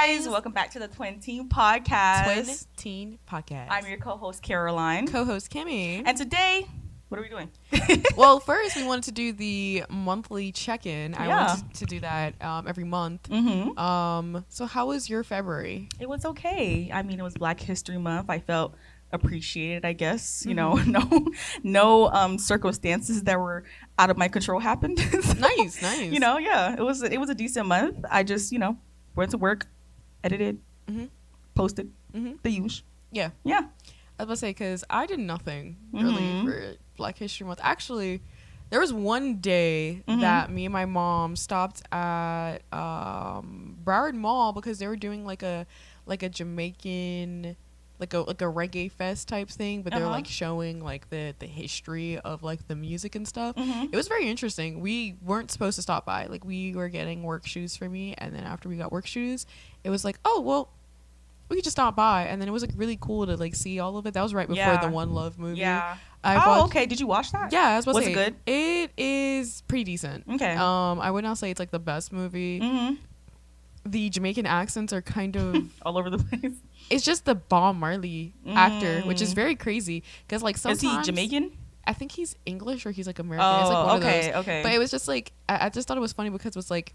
guys. Welcome back to the Twenteen podcast. Twenteen podcast. I'm your co-host, Caroline. Co-host, Kimmie. And today, what are we doing? Well, first, we wanted to do the monthly check-in. I wanted to do that every month. Mm-hmm. So how was your February? It was okay. I mean, it was Black History Month. I felt appreciated, I guess. You know, no circumstances that were out of my control happened. So, Nice. You know, yeah, it was a decent month. I just, went to work, edited, posted, the usual. Yeah. Yeah. I was about to say, because I did nothing really for Black History Month. Actually, there was one day that me and my mom stopped at Broward Mall because they were doing like a Jamaican, like a reggae fest type thing, but they were like showing like the history of like the music and stuff. It was very interesting. We weren't supposed to stop by. Like, we were getting work shoes for me, and then after we got work shoes, it was like, oh well, we could just stop by. And then it was like really cool to like see all of it. That was right before the One Love movie. Yeah. Watched, okay. Did you watch that? Yeah, I was about to say, it good? It is pretty decent. Okay. I would not say it's like the best movie. The Jamaican accents are kind of all over the place. It's just the Bob Marley actor, which is very crazy because like sometimes is he Jamaican? I think he's English or he's like American. It's like one of those. Okay. But it was just like I just thought it was funny because it was like,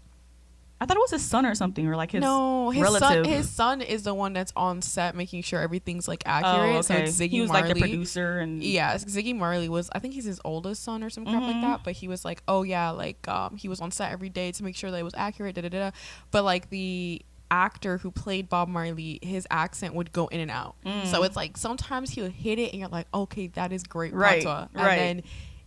I thought it was his son or something, or like his relative. His son is the one that's on set making sure everything's like accurate. Oh, okay. So it's Ziggy he was Marley. like the producer, and Ziggy Marley was, I think he's his oldest son or some crap like that. But he was like, oh yeah, like he was on set every day to make sure that it was accurate. But like the actor who played Bob Marley, his accent would go in and out. So it's like sometimes he'll hit it and you're like, okay, that is great, patois. And then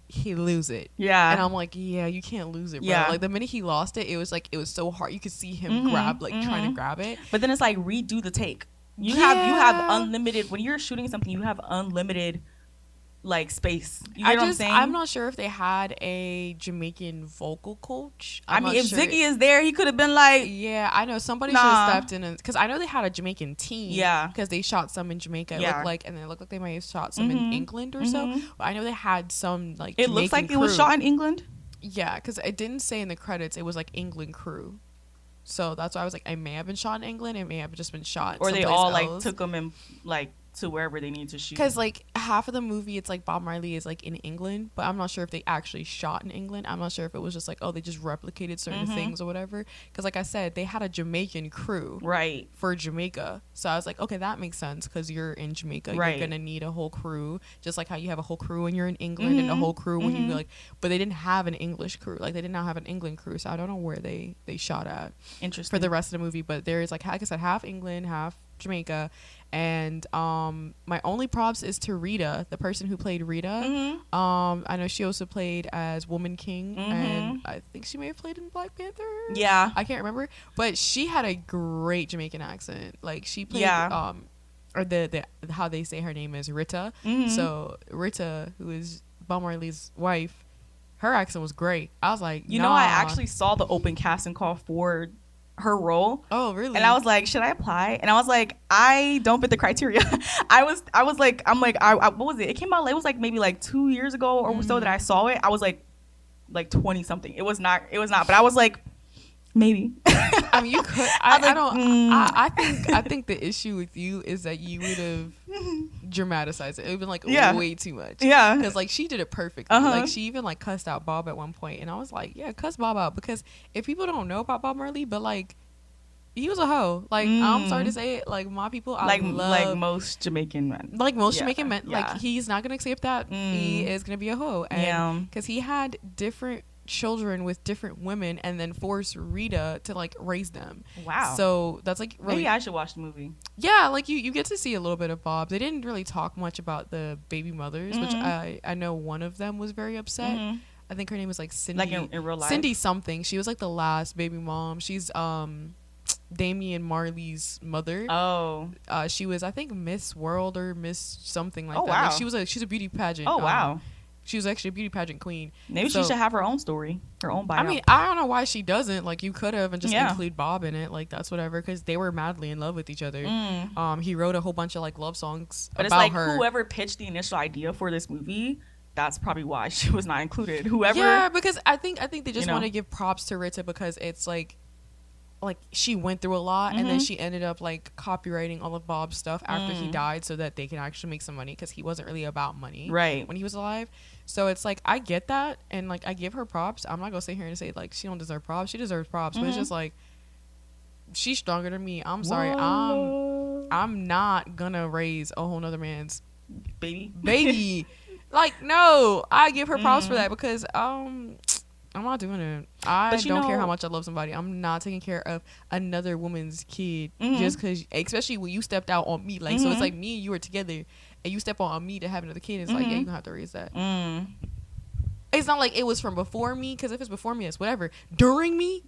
he lose it. Yeah. And I'm like, yeah, you can't lose it, bro. Yeah. Like the minute he lost it, it was so hard. You could see him trying to grab it. But then it's like redo the take. You have unlimited, when you're shooting something, you have unlimited like space. You know what I'm saying? I'm not sure if they had a Jamaican vocal coach. If Ziggy is there, he could have been like, yeah, I know somebody should have stepped in, because I know they had a Jamaican team. Yeah, because they shot some in Jamaica. It looked like, and it looked like they might have shot some in England or so. But I know they had some like. It looks like it was shot in England. Yeah, because it didn't say in the credits it was like England crew. So that's why I was like, I may have been shot in England. It may have just been shot. Or they all like took them in like to wherever they need to shoot. Because like half of the movie, it's like Bob Marley is like in England, but I'm not sure if they actually shot in England. I'm not sure if it was just like, oh, they just replicated certain things or whatever. Because like I said, they had a Jamaican crew for Jamaica. So I was like, okay, that makes sense, because you're in Jamaica. You're gonna need a whole crew, just like how you have a whole crew when you're in England and a whole crew when you like. But they didn't have an English crew. Like they did not have an England crew. So I don't know where they shot at. Interesting. For the rest of the movie, but there is like I said, half England, half Jamaica. And my only props is to Rita, the person who played Rita. I know she also played as Woman King, and I think she may have played in Black Panther. Yeah, I can't remember, but she had a great Jamaican accent. Like she played, or the how they say her name is Rita. So Rita, who is Bob Marley's wife, her accent was great. I was like, you know, I actually saw the open casting call for her role. Oh, really? And I was like, should I apply? And I was like, I don't fit the criteria. I was like, what was it? It came out, it was like maybe like 2 years ago or so that I saw it. I was like 20 something. It was not, but I was like, maybe. I mean, you could. I think the issue with you is that you would have dramatized it. It would have been like way too much. Yeah. Because like she did it perfectly. Like she even like cussed out Bob at one point, and I was like, yeah, cuss Bob out, because if people don't know about Bob Marley, but like he was a hoe. Like I'm sorry to say it. Like my people, I love, like most Jamaican men. Like most Jamaican men. Like he's not gonna accept that. He is gonna be a hoe. And because he had different children with different women and then force Rita to like raise them. Wow. So that's like really, maybe I should watch the movie. Yeah, like you get to see a little bit of Bob. They didn't really talk much about the baby mothers, which I know one of them was very upset. I think her name was like Cindy. Like in real life? Cindy something. She was like the last baby mom. She's Damian Marley's mother. Oh. She was, I think, Miss World or Miss something like that. Wow. Like she's a beauty pageant. Oh wow. She was actually a beauty pageant queen. Maybe she should have her own story, her own bio. I mean, I don't know why she doesn't. Like, you could have and just include Bob in it. Like, that's whatever, because they were madly in love with each other. He wrote a whole bunch of like love songs but about it's like her. Whoever pitched the initial idea for this movie, that's probably why she was not included. Whoever. Yeah, because I think they just want to give props to Rita, because it's like like she went through a lot, and then she ended up like copywriting all of Bob's stuff after he died so that they can actually make some money, because he wasn't really about money when he was alive. So it's like, I get that, and like I give her props. I'm not gonna sit here and say like she don't deserve props. She deserves props, but it's just like, she's stronger than me. I'm sorry. I'm not gonna raise a whole nother man's baby. Like, no, I give her props for that, because I'm not doing it. I don't care how much I love somebody. I'm not taking care of another woman's kid just because, especially when you stepped out on me. Like, so it's like me and you were together, and you step on me to have another kid. It's like, yeah, you gonna have to raise that. It's not like it was from before me, because if it's before me, it's whatever. During me,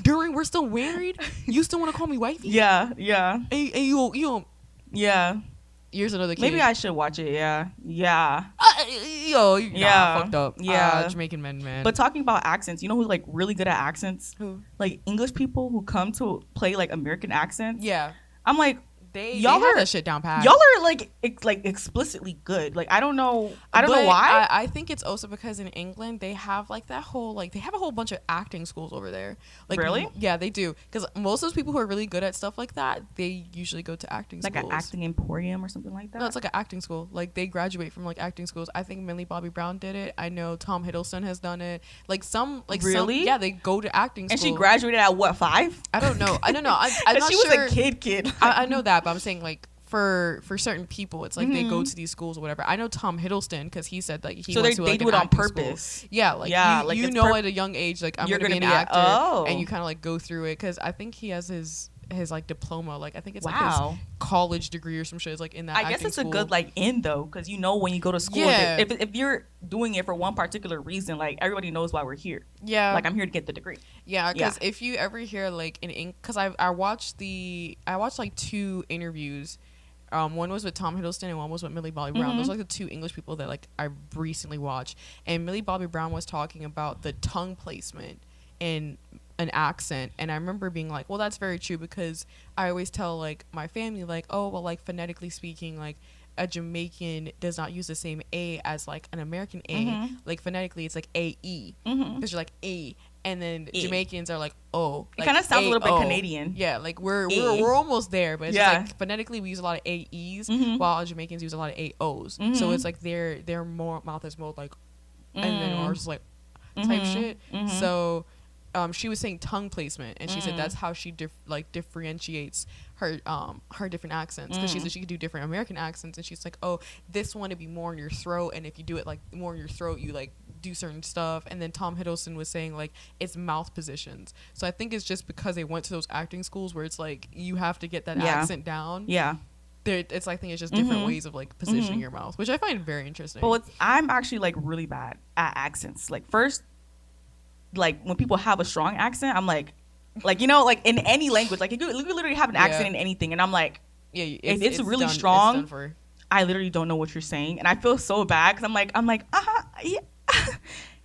we're still married. You still want to call me wifey? Yeah. And you yeah. Here's another kid. Maybe I should watch it. Yeah. Fucked up. Jamaican men, man. But talking about accents, you know who's like really good at accents? Who? Like English people who come to play like American accents. Yeah. I'm like, y'all have that shit down pat. Y'all are like explicitly good. Like, I don't know why. I think it's also because in England they have like that whole, like, they have a whole bunch of acting schools over there. Like, really? Yeah, they do. Because most of those people who are really good at stuff like that, they usually go to acting schools. Like an acting emporium or something like that. No, it's like an acting school. Like, they graduate from like acting schools. I think Millie Bobby Brown did it. I know Tom Hiddleston has done it. Like some, like really, yeah, they go to acting school. And she graduated at what, 5? I don't know. I'm not she sure. Was a kid. I know that, but I'm saying like, for certain people, it's like they go to these schools or whatever. I know Tom Hiddleston, because he said like he went to like, they do it on purpose. School. Yeah, like you know at a young age, like I'm gonna be an actor, and you kind of like go through it, because I think he has his like diploma, like I think it's like his college degree or some shit is like in that. I guess it's school. A good like in though, because you know when you go to school, if you're doing it for one particular reason, like everybody knows why we're here. Yeah, like I'm here to get the degree. Yeah, because if you ever hear like because I watched like 2 interviews. One was with Tom Hiddleston and one was with Millie Bobby Brown. Those are like the 2 English people that like I recently watched. And Millie Bobby Brown was talking about the tongue placement in an accent, and I remember being like, well, that's very true, because I always tell like my family like, oh well, like phonetically speaking, like a Jamaican does not use the same A as like an American A. Like phonetically it's like A-E, because you're like A. And then Jamaicans are like, oh. It kind of sounds a little bit Canadian. Yeah, like we're almost there, but it's just like phonetically we use a lot of AEs, while Jamaicans use a lot of AOs. So it's like their more mouth is more like, and then ours is like type shit. So she was saying tongue placement, and she said that's how she differentiates her different accents, because she said she could do different American accents, and she's like, oh, this one to be more in your throat, and if you do it like more in your throat, you like do certain stuff. And then Tom Hiddleston was saying like it's mouth positions. So I think it's just because they went to those acting schools where it's like you have to get that accent down. Yeah. It's I think it's just different ways of like positioning your mouth, which I find very interesting. But I'm actually like really bad at accents. Like first, like when people have a strong accent, I'm like you know, like in any language, like you could literally have an accent in anything, and I'm like, if it's really done, strong, I literally don't know what you're saying, and I feel so bad because I'm like yeah,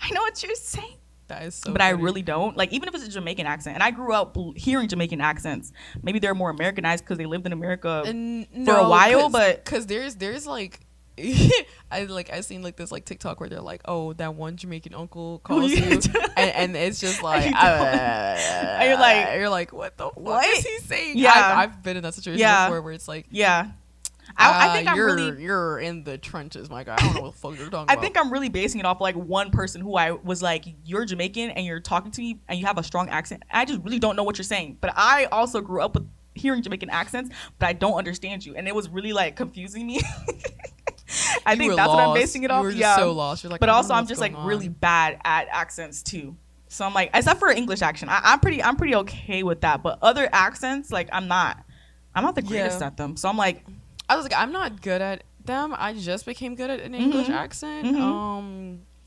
I know what you're saying. That is so but funny. I really don't. Like, even if it's a Jamaican accent, and I grew up hearing Jamaican accents, maybe they're more Americanized because they lived in America for a while, but because there's like I seen like this like TikTok where they're like, oh, that one Jamaican uncle calls you, and it's just like you're like what the fuck is he saying? Yeah, I've been in that situation before where it's like I think you're in the trenches, my guy. I don't know what the fuck you're talking about. I think I'm really basing it off like one person who I was like, you're Jamaican and you're talking to me and you have a strong accent. I just really don't know what you're saying. But I also grew up with hearing Jamaican accents, but I don't understand you, and it was really like confusing me. I think that's what I'm basing it off. You were just so lost. You're like, but also I'm just like really bad at accents too. So I'm like, except for English accent, I'm pretty okay with that. But other accents, like I'm not the greatest at them. So I'm like, I was like, I'm not good at them. I just became good at an English accent.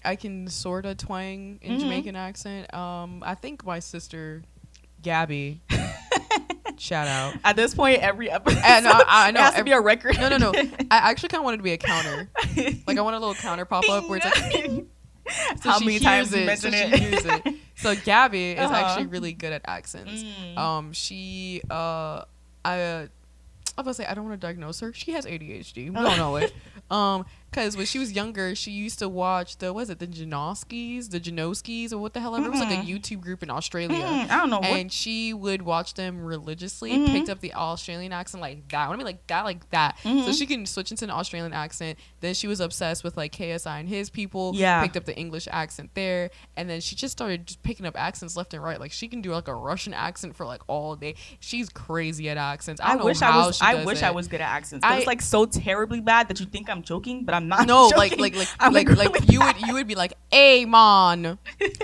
I can sort of twang in Jamaican accent. I think my sister, Gabby, shout out. At this point, every episode, I know, it has to be a record. No. I actually kind of wanted to be a counter. Like I want a little counter pop up where it's like, so how many times you mention it? So Gabby is actually really good at accents. I'm gonna say I don't want to diagnose her. She has ADHD. We don't know it. because when she was younger, she used to watch the Janoskis, or what the hell ever. It was like a YouTube group in Australia. I don't know. And she would watch them religiously, picked up the Australian accent like that. I mean, like that. So she can switch into an Australian accent. Then she was obsessed with like KSI and his people. Yeah. Picked up the English accent there. And then she just started just picking up accents left and right. Like she can do like a Russian accent for like all day. She's crazy at accents. I wish I was good at accents. But it's like so terribly bad that you think I'm joking, but I'm not. No, joking. like you would be like, "Hey man,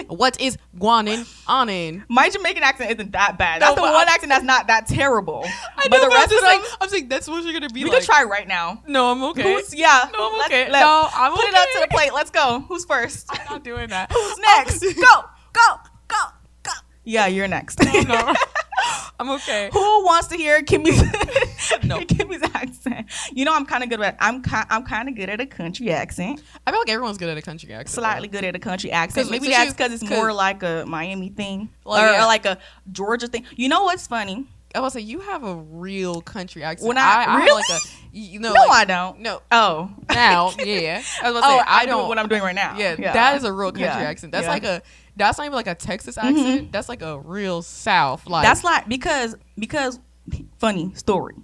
what is guanin onin?" My Jamaican accent isn't that bad. That's the one accent that's not that terrible. I know, but the rest of them, I'm saying that's what you're gonna be. We like. could try right now. No, I'm okay. No, I'm okay. I'm put it up to the plate. Let's go. Who's first? I'm not doing that. Who's next? Go. Yeah, you're next. No. I'm okay. Who wants to hear Kimmie's No. Kimmie's accent? You know, I'm kind of good at. I'm kind of good at a country accent. I feel like everyone's good at a country accent. Slightly good at a country accent. Maybe that's because it's more like a Miami thing or like a Georgia thing. You know what's funny? I was like, you have a real country accent. When I really? Have like a, no, like, I don't. No. Oh. Now, yeah. I was about to say, I don't. What I'm doing right now. Yeah, that is a real country accent. That's like a. That's not even like a Texas accent. That's like a real South. Like that's like because funny story.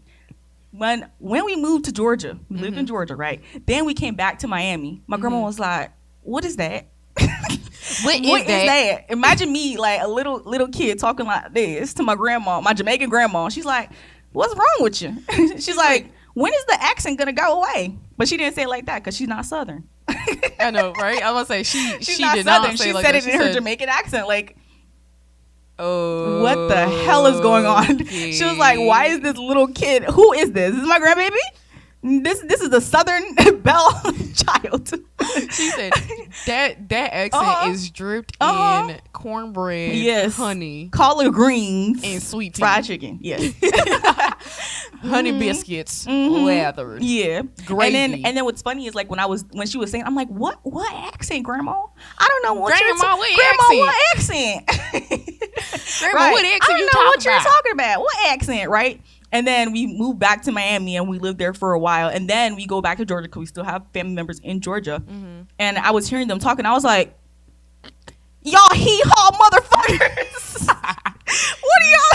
When we moved to Georgia, we lived in Georgia, right? Then we came back to Miami. My grandma was like, "What is that? What is that?" Imagine me like a little kid talking like this to my grandma, my Jamaican grandma. She's like, "What's wrong with you?" She's like, "When is the accent gonna go away?" But she didn't say it like that because she's not Southern. I know, right? I was gonna say she not did Southern. not say she like said that. it in her Jamaican accent, like. Oh, what the hell is going on? Okay. She was like, "Why is this little kid? Who is this? This is my grandbaby. This is the Southern Belle child." She said that accent is dripped in cornbread, yes, honey, collard greens, and sweet tea, fried chicken, yes, honey biscuits, lathered, yeah, gravy. And then what's funny is like when she was saying, I'm like, what accent, Grandma? I don't know what Grandma, what accent? Grandma, right. what accent I don't you know what talking you're about? talking about. What accent, right? And then we moved back to Miami and we lived there for a while. And then we go back to Georgia because we still have family members in Georgia. And I was hearing them talking. I was like, "Y'all hee-haw motherfuckers." What are y'all?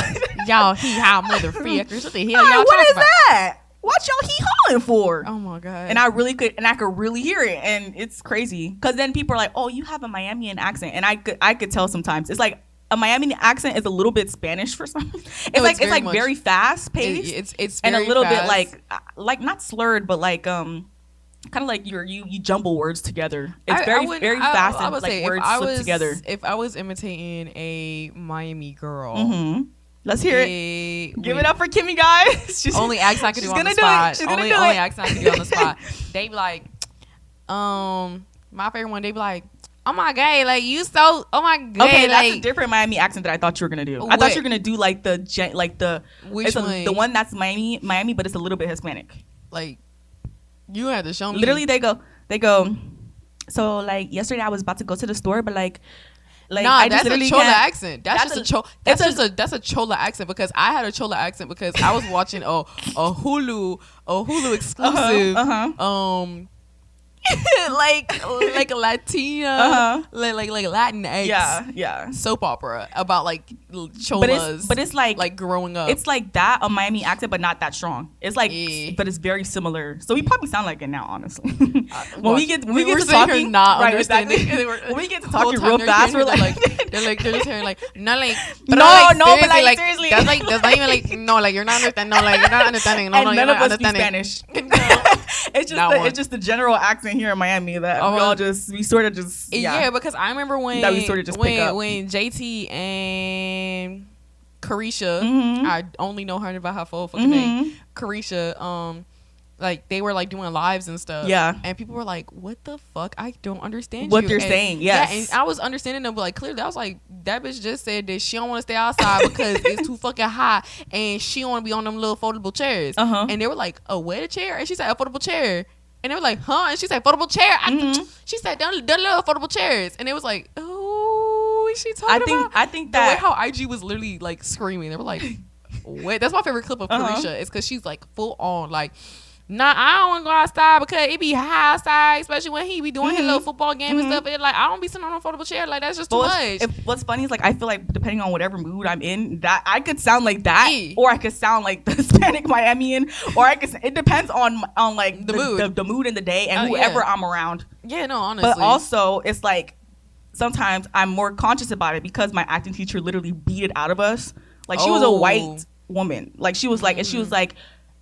Y'all hee-haw motherfuckers. What the hell y'all what talking is about? that? What y'all hee-hawing for? Oh my God. And I could really hear it. And it's crazy. Because then people are like, "Oh, you have a Miamian accent." And I could tell sometimes. It's like, a Miami accent is a little bit Spanish for some. It's very fast paced. It's and a very little fast. bit like not slurred, but like kind of like you jumble words together. It's very fast and like words slip together. If I was imitating a Miami girl, let's hear it. Give it up for Kimmie, guys. She's only accent I can do on the spot. Only accent I can do on the spot. They be like, my favorite one. They be like, "Oh my God, like you so, oh my God." Okay, like, that's a different Miami accent that I thought you were gonna do. I thought you were gonna do like the which one? The one that's Miami, but it's a little bit Hispanic. Like, you had to show me. Literally, they go. So like yesterday, I was about to go to the store, but like nah, I that's a Chola accent. That's a Chola accent because I had a Chola accent because I was watching a Hulu exclusive. like a Latina, like Latinx, soap opera about like cholas, but it's like growing up. It's like that, a Miami accent, but not that strong. It's like, but it's very similar. So we probably sound like it now, honestly. when we get to talking, not right? Exactly. When we get to talking real fast, we're like they're just hearing like not like but like seriously, that's not even like no, like you're not understanding. No, like you're not understanding. No, and no, none you're of not us speak understanding. Spanish. It's just the general accent here in Miami that we sort of just because I remember when that we sort of just pick up. When JT and Carisha, I only know her by her full fucking name, Carisha, like they were like doing lives and stuff, and people were like, "What the fuck? I don't understand what you're saying." Yes, and I was understanding them, but like clearly I was like, that bitch just said that she don't want to stay outside because it's too fucking hot and she don't want to be on them little foldable chairs, and they were like, "A what chair?" And she said, "A foldable chair." And they were like, "Huh?" And she said, "Foldable chair." She said, "They're little foldable chairs." And it was like, "Oh, is she talking about?" I think that the way how IG was literally like screaming. They were like, "Wait." That's my favorite clip of Carisha. It's because she's like full on like nah, I don't want to go outside because it be hot outside, especially when he be doing his little football game and stuff. And like, I don't be sitting on a foldable chair. Like, that's just too much. What's funny is like, I feel like depending on whatever mood I'm in, that I could sound like that, or I could sound like the Hispanic Miamian, or it depends on like the mood in the day and whoever I'm around. Yeah, no, honestly. But also, it's like sometimes I'm more conscious about it because my acting teacher literally beat it out of us. Like, she was a white woman. Like, she was like, and she was like,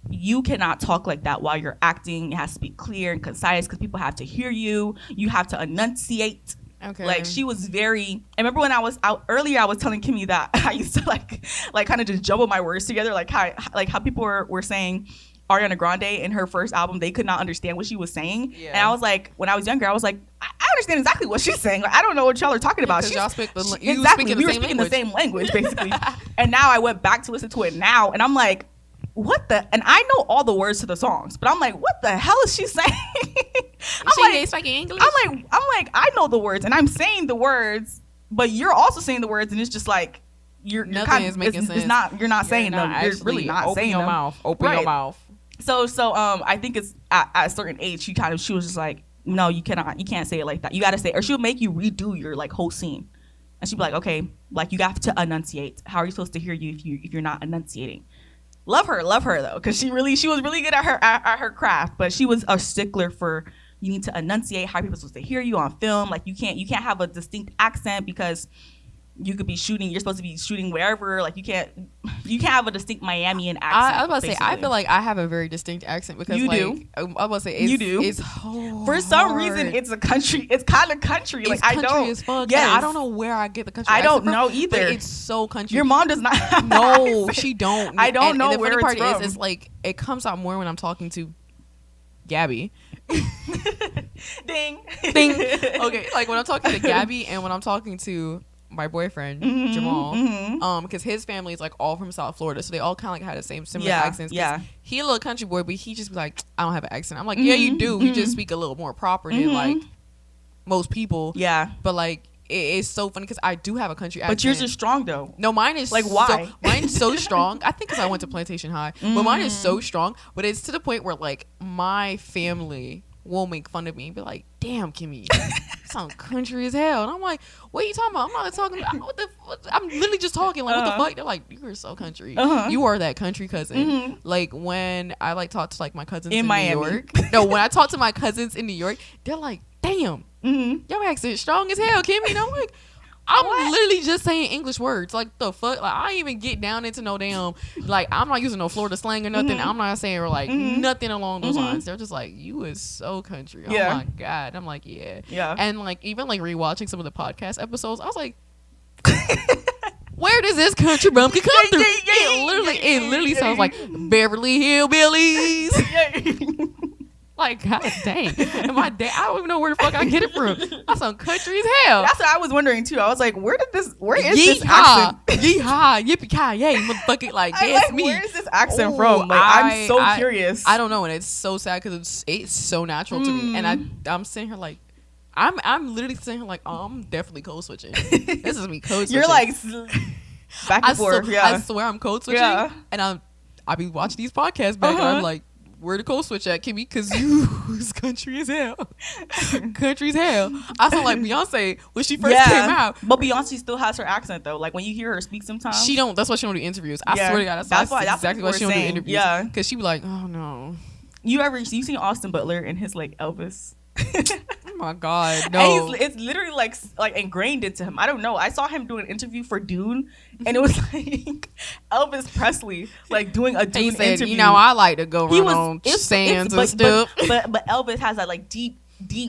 you cannot talk like that while you're acting. It has to be clear and concise because people have to hear you. You have to enunciate. Okay. Like, she was very. I remember when I was out earlier, I was telling Kimmie that I used to like kind of just jumble my words together, like how people were saying Ariana Grande in her first album, they could not understand what she was saying. Yeah. And I was like, when I was younger, I was like, I understand exactly what she's saying. Like, I don't know what y'all are talking about. Y'all speak exactly. We were speaking the same language, basically. And now I went back to listen to it now, and I'm like, what the? And I know all the words to the songs, but I'm like, what the hell is she saying? I'm speaking English. I'm like, I know the words, and I'm saying the words, but you're also saying the words, and it's just like you're nothing is making sense. It's not. You're not saying them. You're really not saying them. Open your mouth. So I think it's at a certain age she was just like, no, you can't say it like that. You got to say, or she'll make you redo your like whole scene, and she'll be like, okay, like you have to enunciate. How are you supposed to hear you if you're not enunciating? Love her though, because she was really good at her craft, but she was a stickler for you need to enunciate how people are supposed to hear you on film. Like you can't have a distinct accent because you could be shooting. You're supposed to be shooting wherever. Like you can't have a distinct Miamian accent. I was about to say, I feel like I have a very distinct accent because you do. I was about to say you do. It's hard. For some reason, it's a country. It's kind of country. Like country I don't. As fuck. Yes. I don't know where I get the country. I don't know either. But it's so country. Your mom does not. Have no, she don't. I don't know and the where funny it's part from. Is like it comes out more when I'm talking to Gabby. Ding. Okay, like when I'm talking to Gabby and when I'm talking to my boyfriend Jamal, because his family is like all from South Florida, so they all kind of like had the same similar accents. Yeah, he a little country boy, but he just be like, I don't have an accent. I'm like, yeah, you do. You just speak a little more proper than like most people. Yeah, but like it's so funny because I do have a country accent. But yours is strong though. No, mine is like why? Mine's so strong. I think because I went to Plantation High, but mine is so strong. But it's to the point where like my family will make fun of me and be like, damn, Kimmie, you sound country as hell. And I'm like, what are you talking about? I'm not talking about I'm literally just talking like what the fuck. They're like, you are so country. You are that country cousin. Like when I like talk to like my cousins in New York. No, when I talk to my cousins in New York, they're like, damn, your accent strong as hell, Kimmie. And I'm like, I'm literally just saying English words. Like the fuck, like I ain't even get down into no damn, like I'm not using no Florida slang or nothing. I'm not saying or like nothing along those lines. They're just like, you is so country. Oh my god. I'm like, yeah. And like even like rewatching some of the podcast episodes, I was like, where does this country bumpkin come through? It literally sounds like Beverly Hillbillies. Like, god dang. And my dad, I don't even know where the fuck I get it from. I sound country as hell. That's what I was wondering too. I was like, where is this accent? Yeehaw, yippee-ki-yay, motherfucker. Like, that's me. Where is this accent from? Like, I'm so curious. I don't know, and it's so sad because it's so natural to me. And I'm sitting here like, I'm literally sitting here like, oh, I'm definitely code switching. This is me code switching. You're like, back and forth, I swear I'm code switching. Yeah. And I be watching these podcasts back and I'm like, where the code switch at, Kimmie? Because you is country as hell. Country as hell. I sound like Beyonce when she first came out. But Beyonce still has her accent though. Like when you hear her speak sometimes. She don't. That's why she don't do interviews. I swear to God. That's exactly why she don't do interviews. Yeah. Because she be like, oh no. You seen Austin Butler in his like Elvis? Oh my god, no. And it's literally like ingrained into him. I don't know. I saw him do an interview for Dune, and it was like Elvis Presley like doing a Dune interview. You know, I like to go run on sands and stuff. But Elvis has that like deep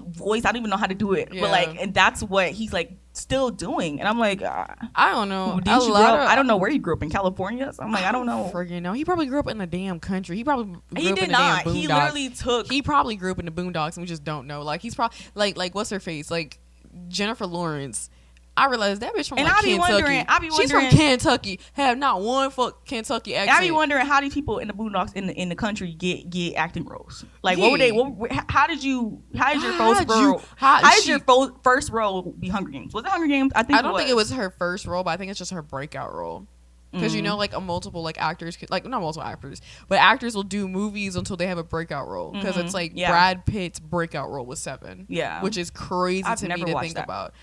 voice. I don't even know how to do it. Yeah. But like, and that's what he's like still doing. And I'm like, I don't know. I don't know where he grew up in California. So I'm like, I don't know. Friggin' know. He probably grew up in the damn country. He probably grew up in the damn boondocks. He literally took. He probably grew up in the boondocks and we just don't know. Like he's probably like what's her face? Like Jennifer Lawrence. I realized that bitch from like Kentucky. She's from Kentucky. Have not one Kentucky accent. I be wondering how these people in the boondocks in the country get acting roles. Like what were they? How did your first role be Hunger Games? Was it Hunger Games? I don't think it was her first role, but I think it's just her breakout role. because you know, like a multiple like actors could, like not multiple actors, but actors will do movies until they have a breakout role, because it's like Brad Pitt's breakout role was Seven, which is crazy to me to think about.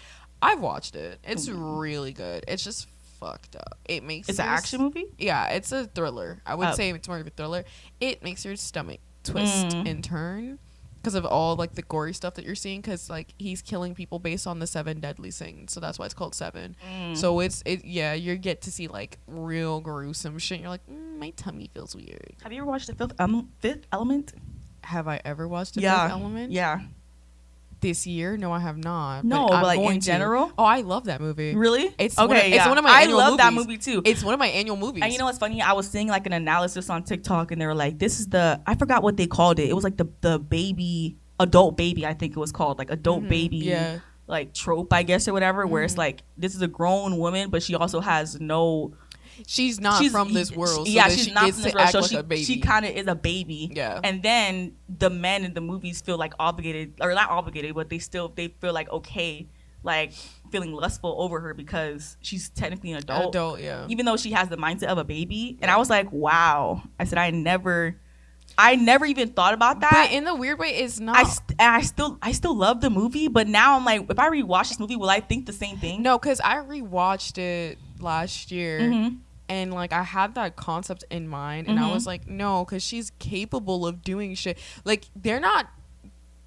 I've watched it. It's really good. It's just fucked up. It makes it's an action movie. Yeah, it's a thriller. I would say it's more of a thriller. It makes your stomach twist and turn because of all like the gory stuff that you're seeing, because like he's killing people based on the 7 deadly sins, so that's why it's called Seven. So you get to see like real gruesome shit. You're like, my tummy feels weird. Have you ever watched the Fifth Element? Have I ever watched the Fifth Element? Yeah. This year? No, I have not. No, but like in general. Oh, I love that movie. Really? It's one of my annual movies. I love that movie too. It's one of my annual movies. And you know what's funny? I was seeing like an analysis on TikTok, and they were like, "This is I forgot what they called it. It was like the baby, adult baby. I think it was called like adult baby, like trope, I guess, or whatever. Where it's like this is a grown woman, but she also has no." She's from this world. So she's not from this world. So she kind of is a baby. Yeah. And then the men in the movies feel like obligated, or not obligated, but they feel like okay, like feeling lustful over her because she's technically an adult. Yeah. Even though she has the mindset of a baby. And I was like, wow. I said, I never even thought about that. But in the weird way, it's not. I still love the movie, but now I'm like, if I rewatch this movie, will I think the same thing? No, because I rewatched it last year. And like I had that concept in mind, and I was like, no, because she's capable of doing shit. Like they're not,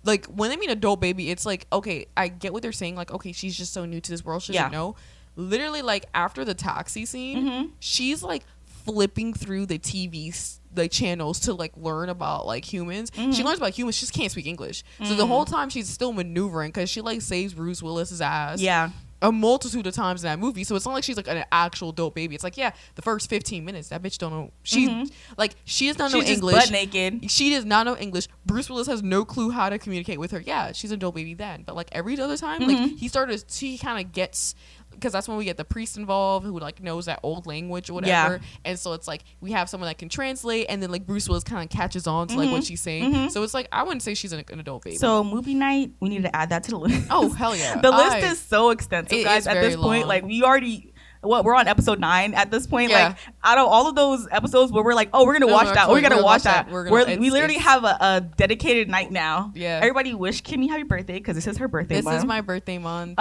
like when they mean adult baby, it's like, okay, I get what they're saying. Like, okay, she's just so new to this world, she doesn't know. Literally, like after the taxi scene, she's like flipping through the TV like channels to like learn about like humans. She learns about humans. She just can't speak English, so the whole time she's still maneuvering because she like saves Bruce Willis's ass. Yeah. A multitude of times in that movie, so it's not like she's like an actual dope baby. It's like, yeah, the first 15 minutes that bitch don't know. She like she does not know English. She's butt naked. She does not know English. Bruce Willis has no clue how to communicate with her. Yeah, she's a dope baby then, but like every other time, like he kind of gets, because that's when we get the priest involved who like knows that old language or whatever, and so it's like we have someone that can translate, and then like Bruce Willis kind of catches on to like what she's saying. So it's like I wouldn't say she's an adult baby. So movie night, we need to add that to the list. Oh hell yeah, the list is so extensive, guys. At this point, like we already. We're on episode 9 at this point. Like out of all of those episodes where we're like, oh, we're gonna watch that, or we gotta watch that. We literally have a dedicated night now. Yeah. Everybody wish Kimmie happy birthday because this is her birthday month. This is my birthday month.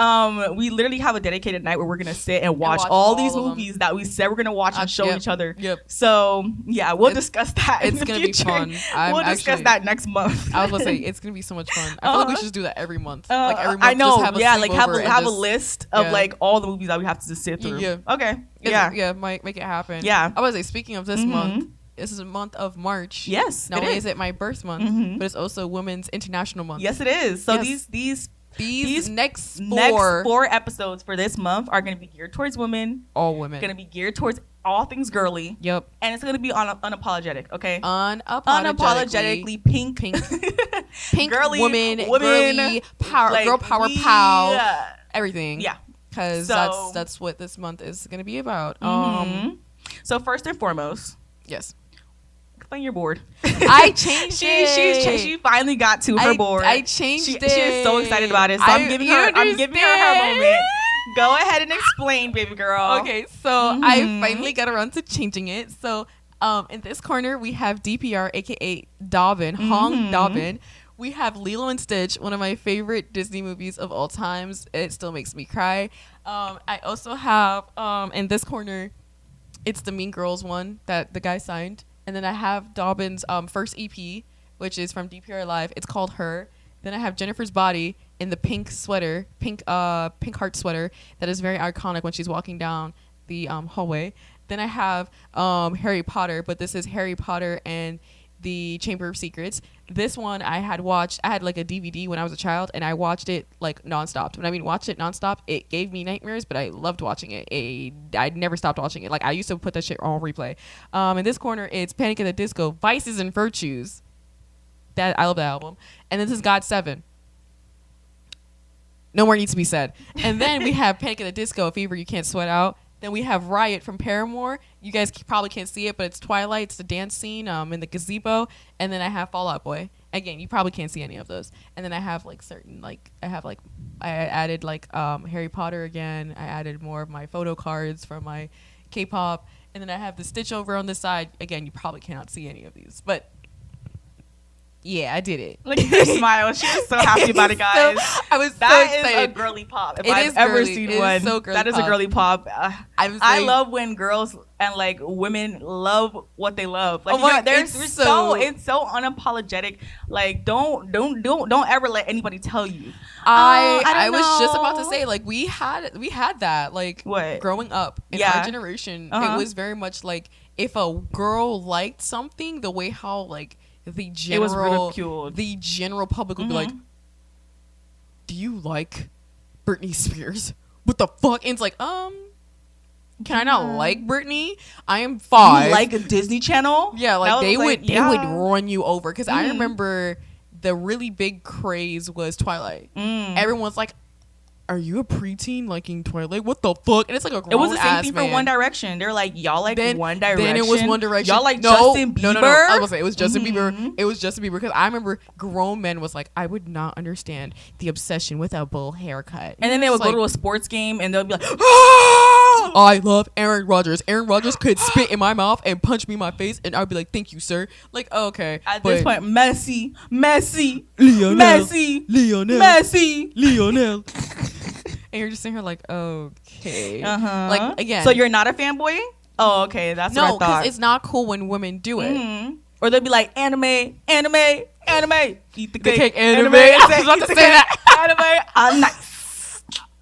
We literally have a dedicated night where we're gonna sit and watch all these movies that we said we're gonna watch and show each other. Yep. So yeah, we'll discuss that. It's gonna be fun. We'll discuss that next month. I was gonna say it's gonna be so much fun. I feel like we should just do that every month. Like every month. I know. Just have a list of like all the movies that we have to sit through. Yeah. Okay. Might make it happen. Yeah. I was like, speaking of this month, this is a month of March. Yes. Not only is it my birth month, but it's also Women's International Month. Yes, it is. So these next four episodes for this month are going to be geared towards women. All women. Going to be geared towards all things girly. Yep. And it's going to be unapologetic. Okay. Unapologetically pink, pink, girly, woman, girly, power, like girl power, everything. Yeah. Because that's what this month is going to be about. So first and foremost, yes, explain your board. I changed it. She finally got to her board. I changed it. She is so excited about it. So I'm giving her her moment. Go ahead and explain, baby girl. Okay, so I finally got around to changing it. So in this corner we have DPR, aka Dobbin, Hong Dobbin. We have Lilo and Stitch, one of my favorite Disney movies of all times. It still makes me cry. I also have, in this corner, it's the Mean Girls one that the guy signed. And then I have Dobbin's first EP, which is from DPR Live. It's called Her. Then I have Jennifer's Body in the pink sweater, pink heart sweater that is very iconic when she's walking down the hallway. Then I have Harry Potter, but this is Harry Potter and the Chamber of Secrets. This one I had like a DVD when I was a child, and I watched it like nonstop. When I mean watched it nonstop, it gave me nightmares, but I loved watching it. I never stopped watching it. Like I used to put that shit on replay. In this corner, it's Panic at the Disco, Vices and Virtues. That I love that album. And this is God 7. No more needs to be said. And then we have Panic at the Disco, A Fever You Can't Sweat Out. Then we have Riot from Paramore. You guys probably can't see it, but it's Twilight. It's the dance scene in the gazebo. And then I have Fall Out Boy. Again, you probably can't see any of those. And then I have like I added like Harry Potter again. I added more of my photo cards from my K-pop. and then I have the stitch over on this side. Again, you probably cannot see any of these, but yeah, I did it. Look at her smile. She was so happy about it, guys. I was that so is excited. a girly pop. If It I've is ever girly. seen It is one, so girly that is a pop. girly pop. I like, love when girls and like women love what they love. Like Oh my- they're it's so it's so unapologetic. Like don't ever let anybody tell you. I don't was just about to know. say, like, we had that, like, What? growing up in Yeah. our generation. Uh-huh. It was very much like, if a girl liked something, the way how, like, the It was general ridiculed. the general public would be like, do you like Britney Spears? What the fuck? And it's like, can I not like Britney? I am 5. You like a Disney Channel? Yeah, like That they was would run you over, because I Mhm. remember the really big craze was Twilight. Mm. Everyone's like, are you a preteen liking Twilight? What the fuck? And it's like a It grown was the same ass thing man. for One Direction. They're like, y'all like One Direction. Then it was One Direction. Y'all like No, Justin Bieber. No. I was gonna say it was Justin Mhm. Bieber. It was Justin Bieber, because I remember grown men was like, I would not understand the obsession with a bull haircut. And then they would It's go like, to a sports game and they'll be like, I love Aaron Rodgers. Aaron Rodgers could spit in my mouth and punch me in my face, and I'd be like, thank you, sir. Like, okay. at this point, Messi, Lionel, Messi, Lionel, Messi. Lionel. And you're just sitting here like, okay. Uh-huh. Like, again. So you're not a fanboy? Oh, okay. That's No, what I because thought. it's not cool when women do it. Mhm. Or they'll be like, anime. Eat the The cake. cake anime. I was about to say that. Anime.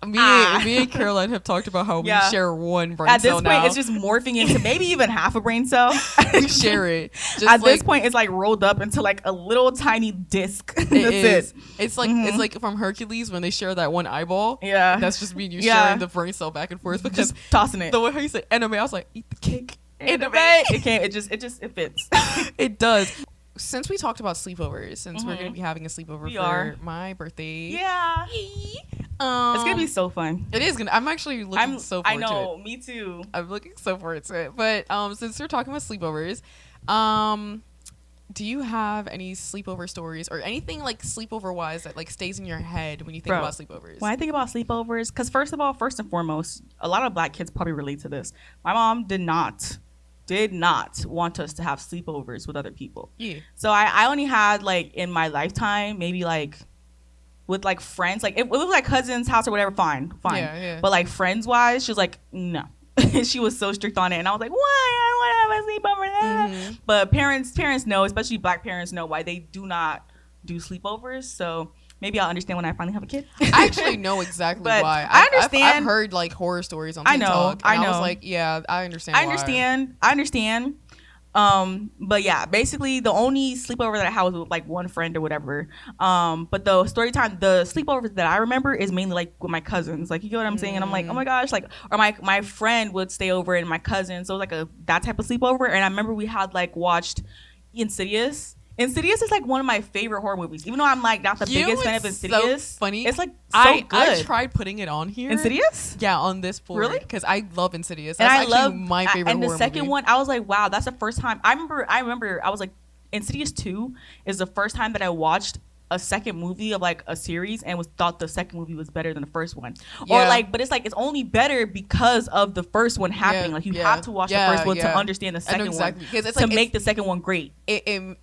Nice. Me and Caroline have talked about how Yeah. we share one brain At this cell point, now. it's just morphing into maybe even half a brain cell. we share it. Just At like, this point, it's like rolled up into like a little tiny disc. That's it is. it. It's like it's like from Hercules when they share that one eyeball. Yeah. That's just me and you Yeah. sharing the brain cell back and forth, because Just tossing it. the way how you said anime, I was like, eat the cake. Anime. It can't. It fits. It does. Since we talked about sleepovers, since we're Mhm. gonna be having a sleepover We for are. my birthday, Yeah. It's gonna be so fun. It is gonna. I'm actually looking so I forward to it. know. Me too. I'm looking so forward to it. But since we're talking about sleepovers, do you have any sleepover stories or anything like sleepover wise that like stays in your head when you think Bro, about sleepovers? When I think about sleepovers, because first and foremost, a lot of black kids probably relate to this. My mom did not want us to have sleepovers with other people. Yeah. So I only had like in my lifetime maybe like with like friends, like it was like cousins' house or whatever. Fine. Yeah. But like friends wise, she was like no. She was so strict on it, and I was like, why? I want to have a sleepover. Mhm. But parents know, especially black parents know why they do not do sleepovers. So maybe I'll understand when I finally have a kid. I actually know exactly But why. I understand. I've heard like horror stories on I know, TikTok. I And I was know. like, yeah, I understand. I why. understand. But yeah, basically the only sleepover that I had was with like one friend or whatever. But the sleepovers that I remember is mainly like with my cousins. Like, you get what I'm saying? And I'm like, oh my gosh, like, or my friend would stay over and my cousin. So it was like that type of sleepover. And I remember we had like watched Insidious. Insidious is like one of my favorite horror movies. Even though I'm like not the biggest fan of Insidious. So funny. It's like so I good. tried putting it on here. Insidious? Yeah, on this board. Really? Because I love Insidious. And That's I actually love my favorite and the horror second movie. one, I was like, wow, that's the first time. I remember I was like, Insidious 2 is the first time that I watched a second movie of like a series and thought the second movie was better than the first one. Yeah. Or like, but it's like it's only better because of the first one happening. Yeah, Like you yeah, have to watch the yeah, first one to yeah. understand the I know second exactly. one. 'Cause it's to like, make the second one great.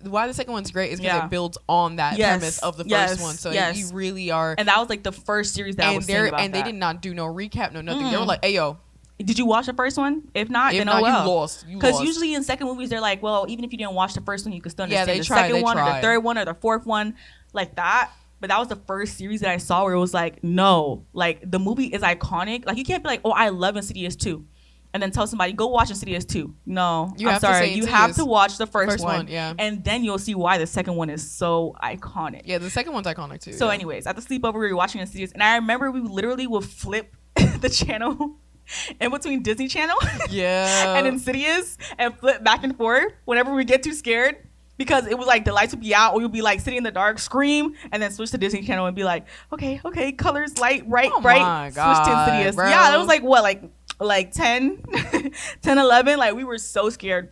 Why the second one's great is because Yeah. it builds on that Yes, premise of the yes, first one. So yes. you really are. And that was like the first series that I was saying about they that. did not do no recap, no nothing. They were like, "Hey yo, Did you watch the first one? If not, if then not, oh well. you lost." Because usually in second movies, they're like, well, even if you didn't watch the first one, you could still Yeah, understand they the try, second they one or the try. third one or the fourth one, like that. But that was the first series that I saw where it was like, no, like the movie is iconic. Like you can't be like, oh, I love Insidious 2. And then tell somebody, go watch Insidious 2. No, You I'm have to sorry. say You Insidious. have to watch the first First one, yeah. And then you'll see why the second one is so iconic. Yeah, the second one's iconic too. So yeah. anyways, at the sleepover, we were watching Insidious. And I remember we literally would flip the channel in between Disney Channel Yeah. and Insidious and flip back and forth whenever we get too scared. Because it was like the lights would be out, or you'd be like sitting in the dark, scream, and then switch to Disney Channel and be like, okay, colors, light, bright, Oh bright, my switch God, to Insidious. bro. Yeah, it was like what, like 10, 11. Like we were so scared.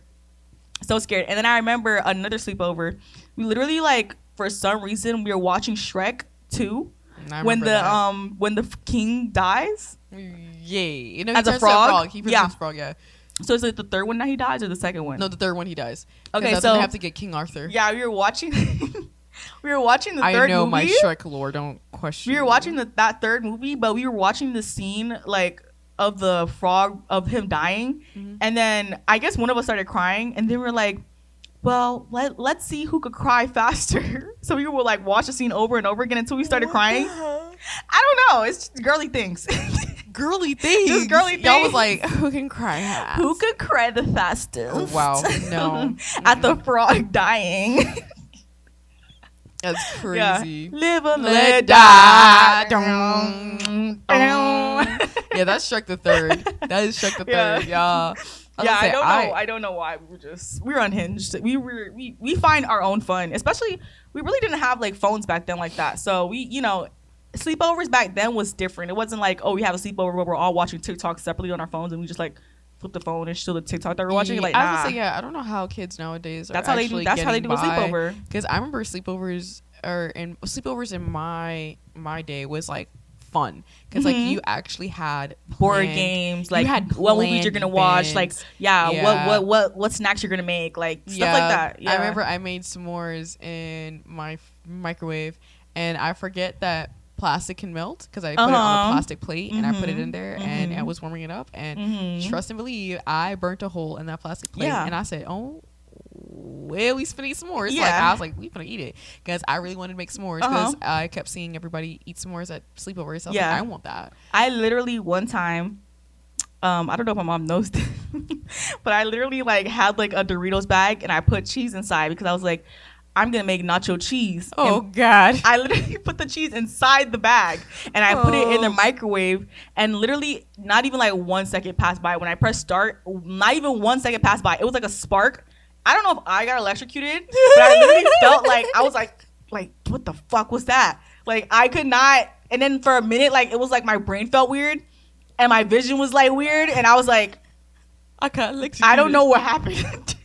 So scared. And then I remember another sleepover. We literally like, for some reason, we were watching Shrek 2 I when remember the king dies. Yeah, you know, As he a turns to frog? He Yeah. turns frog. Yeah. So is it the third one that he dies or the second one? No, the third one he dies. Okay, so they have to get King Arthur. Yeah, we were watching. We were watching the third movie. I know my Shrek lore. Don't question. We were watching that third movie, but we were watching the scene like of the frog of him dying, and then I guess one of us started crying, and then we're like, well, let's see who could cry faster. So we would like watch the scene over and over again until we started crying. I don't know. It's just girly things. Girly things. Just girly things. Y'all was like, who can cry fast? Who could cry the fastest? Oh, wow. No. At the frog dying. That's crazy. Yeah. Live and let die. Yeah, that's Shrek the Third. That is Shrek the Third, y'all. I don't know why we're unhinged. We find our own fun, especially we really didn't have like phones back then like that. So we, sleepovers back then was different. It wasn't like, oh, we have a sleepover where we're all watching TikTok separately on our phones and we just like flip the phone and show the TikTok that we're watching. Like, I would say, I don't know how kids nowadays are. That's how they do. That's how they do a sleepover. Because I remember sleepovers in my day was like fun because like you actually had board games, like what movies you're gonna watch, like what snacks you're gonna make, like stuff like that. I remember I made s'mores in my microwave, and I forget that plastic can melt because I put it on a plastic plate and I put it in there and I was warming it up, and trust and believe I burnt a hole in that plastic plate, and I said, oh, well, we finna eat s'mores. Like, I was like, we finna eat it because I really wanted to make s'mores because I kept seeing everybody eat s'mores at sleepovers. So I was like, I want that. I literally one time, I don't know if my mom knows this, but I literally like had like a Doritos bag and I put cheese inside because I was like, I'm gonna make nacho cheese. Oh God! I literally put the cheese inside the bag and I put it in the microwave, and literally not even like 1 second passed by when I pressed start. Not even 1 second passed by. It was like a spark. I don't know if I got electrocuted, but I literally felt like I was like what the fuck was that? Like I could not. And then for a minute, like it was like my brain felt weird and my vision was like weird, and I was like, I got electrocuted. I don't know what happened.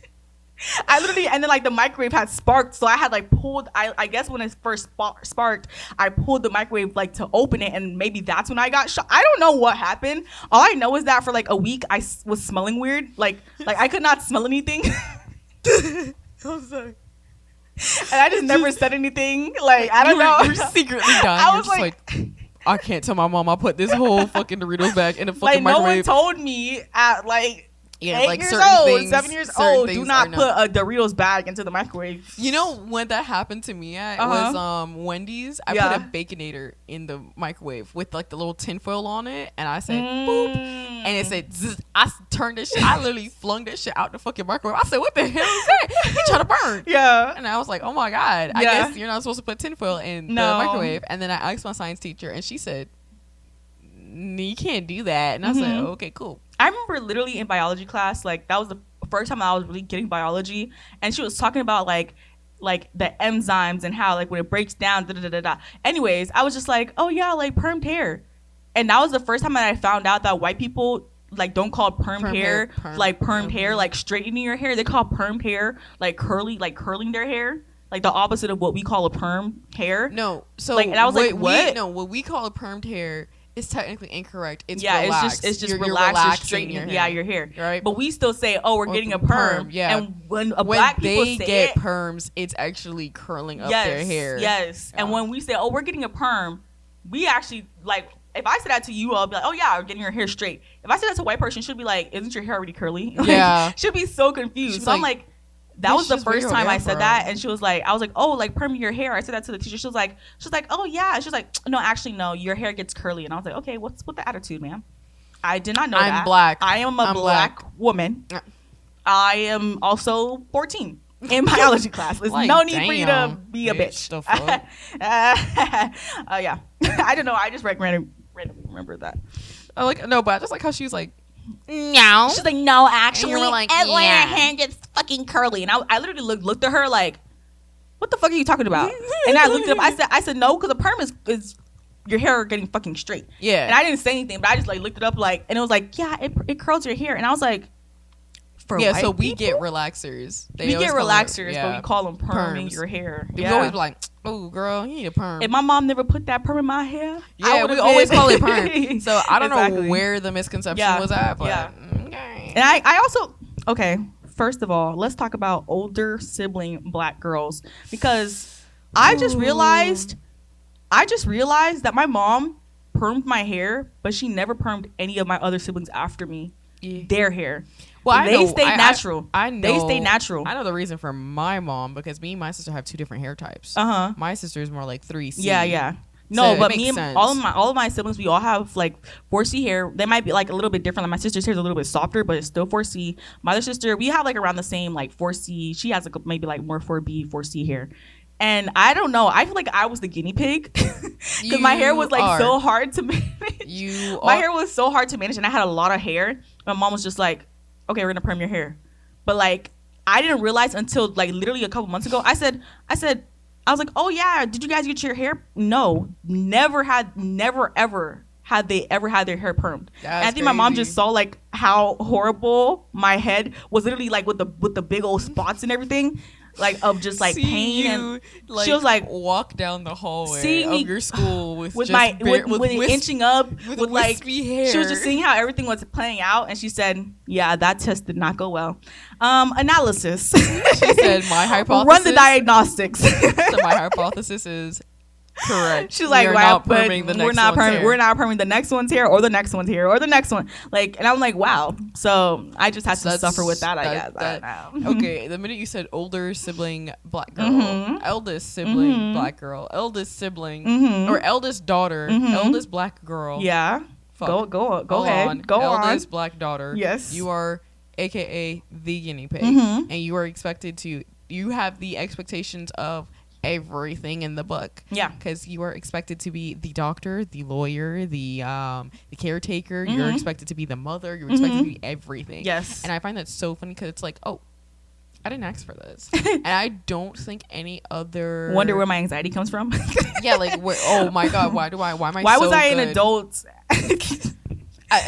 I literally, and then like the microwave had sparked, so I had like pulled, I guess when it first sparked, I pulled the microwave like to open it, and maybe that's when I got shot. I don't know what happened. All I know is that for like a week I was smelling weird, like I could not smell anything. I'm sorry. And I just never said anything. Like I don't know. You're secretly dying. I was like I can't tell my mom I put this whole fucking Doritos bag in a fucking microwave. No one told me at like 8 like years certain old, things, 7 years old, do not put not. a Doritos bag into the microwave. You know when that happened to me at was Wendy's. I put a Baconator in the microwave with like the little tinfoil on it, and I said boop, and it said zzz. I turned this shit. I literally flung that shit out the fucking microwave. I said, what the hell is that? He tried to burn. Yeah. And I was like, oh my God, I guess you're not supposed to put tinfoil in the microwave. And then I asked my science teacher, and she said, you can't do that. And I said, okay, cool. I remember literally in biology class, like that was the first time I was really getting biology, and she was talking about like the enzymes and how like when it breaks down, Anyways, I was just like, oh yeah, like permed hair, and that was the first time that I found out that white people like don't call permed hair like permed hair, like straightening your hair. They call permed hair like curling their hair. Like the opposite of what we call a perm hair. No, so like, and I was like, what? What we call a permed hair is technically incorrect. It's relaxed. It's just relaxed, straightening your hair. Right? But we still say, oh, we're getting a perm. Yeah. And when black people say get perms, it's actually curling up their hair. Yes. Yeah. And when we say, oh, we're getting a perm, we actually like. If I say that to you, I'll be like, oh yeah, we're getting your hair straight. If I say that to a white person, she'll be like, isn't your hair already curly? Like, she'll be so confused. So I'm like. That was the first time I said that, and she was like, I was like, oh, like perm your hair. I said that to the teacher. She was like, oh yeah. She was like, no, actually no, your hair gets curly. And I was like, okay, what's with the attitude, ma'am? I did not know that. I'm black. I am a black woman. I am also 14 in biology class. There's no need for you to be a bitch. Yeah, I don't know. I just randomly remember that. No, but I just like how she was like. No. She's like, no, actually, and like, your hair gets fucking curly. And I literally looked at her like, what the fuck are you talking about? And I looked it up. I said no, because a perm is your hair getting fucking straight. Yeah. And I didn't say anything, but I just like looked it up like, and it was like, yeah, it curls your hair. And I was like, for white so we people? Get relaxers. We get relaxers, but we call them perming your hair. We always be like, oh, girl, you need a perm. If my mom never put that perm in my hair, we always call it perm. So I don't know where the misconception was at, but And I also, okay, first of all, let's talk about older sibling black girls, because I just realized that my mom permed my hair, but she never permed any of my other siblings after me. Their hair. Well, they stayed natural. I know. They stay natural. I know the reason for my mom, because me and my sister have 2 different hair types. My sister is more like 3C. Yeah. No, so but me and all of my siblings, we all have like 4C hair. They might be like a little bit different. Like my sister's hair is a little bit softer, but it's still 4C. My other sister, we have like around the same like 4C. She has like maybe like more 4B, 4C hair. And I don't know. I feel like I was the guinea pig because my hair was like so hard to manage. My hair was so hard to manage, and I had a lot of hair. My mom was just like, "Okay, we're gonna perm your hair," but like I didn't realize until like literally a couple months ago. I was like, "Oh yeah, did you guys get your hair?" No, never ever had they ever had their hair permed. And I think my mom just saw like how horrible my head was, literally like with the big old spots and everything. Like of just like pain, you, and like, she was like, walk down the hallway of your school with inching up with like hair. She was just seeing how everything was playing out, and she said, "Yeah, that test did not go well." Analysis. She said, "My hypothesis." Run the diagnostics. So my hypothesis is correct. She's like, we're not perming the next one's hair, or the next one's hair, or the next one. Like, and I'm like, wow. So I just had to suffer with that. I guess. I don't know. Okay, the minute you said older sibling black girl, eldest sibling black girl, eldest sibling or eldest daughter, eldest black girl. Yeah. Fuck. Go ahead. Go on. Eldest black daughter. Yes. You are AKA the guinea pig, and you are expected to. You have the expectations of everything in the book. Yeah. Because you are expected to be the doctor, the lawyer, the caretaker. You're expected to be the mother. You're expected to be everything. Yes. And I find that so funny, because it's like, oh, I didn't ask for this. And I don't think any other... Wonder where my anxiety comes from. Yeah, like, oh my God, why am I Why so was I good? an adult?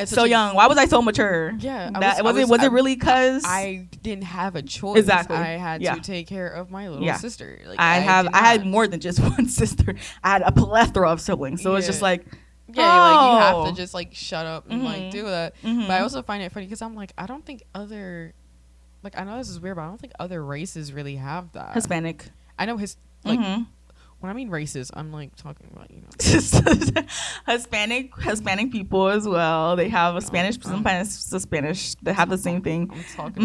So young. Why was I so mature? Yeah. Was it really because I didn't have a choice? Exactly. I had to take care of my little sister. Like, I had more than just one sister. I had a plethora of siblings. So it's just like, like you have to just like shut up and like do that. But I also find it funny because I'm like, I don't think other, like, I know this is weird, but I don't think other races really have that. Hispanic. I know when I mean races, I'm like talking about, you know, Hispanic people as well. They have a Spanish, sometimes the Spanish. They have the same thing. I'm talking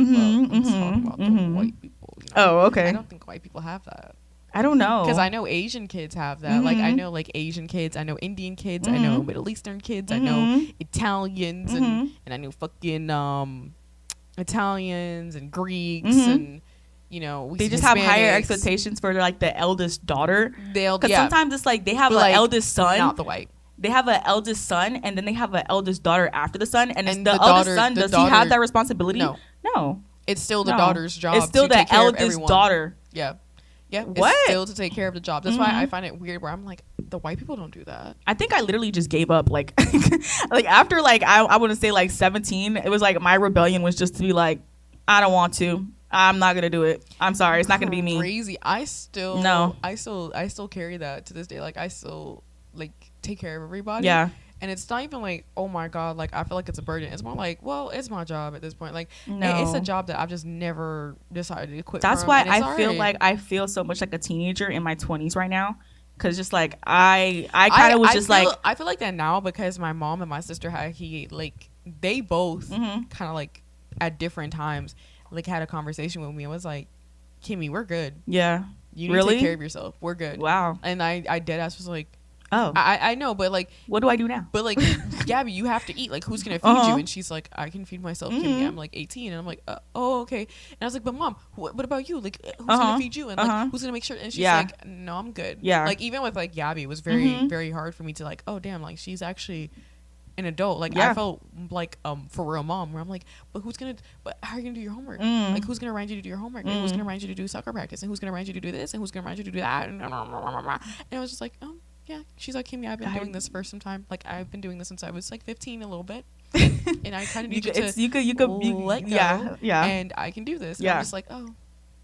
about the white people. You know? Oh, okay. I don't think white people have that. I don't know, because I know Asian kids have that. Like, I know like Asian kids. I know Indian kids. I know Middle Eastern kids. I know Italians and I know fucking Italians and Greeks and. You know, they just have higher expectations for like the eldest daughter. Because sometimes it's like they have an eldest son, not the white. They have an eldest son, and then they have an eldest daughter after the son. And the eldest son, does he have that responsibility? No. It's still the daughter's job. It's still the eldest daughter. Yeah. What? It's still to take care of the job. That's why I find it weird. Where I'm like, the white people don't do that. I think I literally just gave up. Like, like after like I wouldn't say like 17. It was like my rebellion was just to be like, I don't want to. I'm not gonna do it. I'm sorry. It's not gonna be me. Crazy. I still carry that to this day. Like, I still like take care of everybody. Yeah. And it's not even like, oh my God, like I feel like it's a burden. It's more like, well, it's my job at this point. Like, it's a job that I've just never decided to quit. That's why I feel like I feel so much like a teenager in my 20s right now. Cause just like I kind of was just like, I feel like that now because my mom and my sister they both kind of like at different times like had a conversation with me and was like, Kimmie, we're good. Yeah. You need to take care of yourself. We're good. Wow. And I dead ass was like, oh, I know, but like, what do I do now? But like, Gabby, you have to eat. Like, who's gonna feed you? And she's like, I can feed myself. Kimmie. I'm like 18, and I'm like, oh, okay. And I was like, but mom, what about you? Like, who's gonna feed you? And like, who's gonna make sure? And she's like, no, I'm good. Yeah. Like, even with like Gabby, it was very very hard for me to like, oh damn, like she's actually an adult. Like, I felt like for real mom, where I'm like, but how are you gonna do your homework? Like, who's gonna remind you to do your homework? And who's gonna remind you to do soccer practice? And who's gonna remind you to do this? And who's gonna remind you to do that? And I was just like, oh yeah. She's like, Kimmie, I've been doing this for some time. Like, I've been doing this since I was like 15 a little bit. And I kind of need you to let go. Yeah. And I can do this. And I'm just like, oh.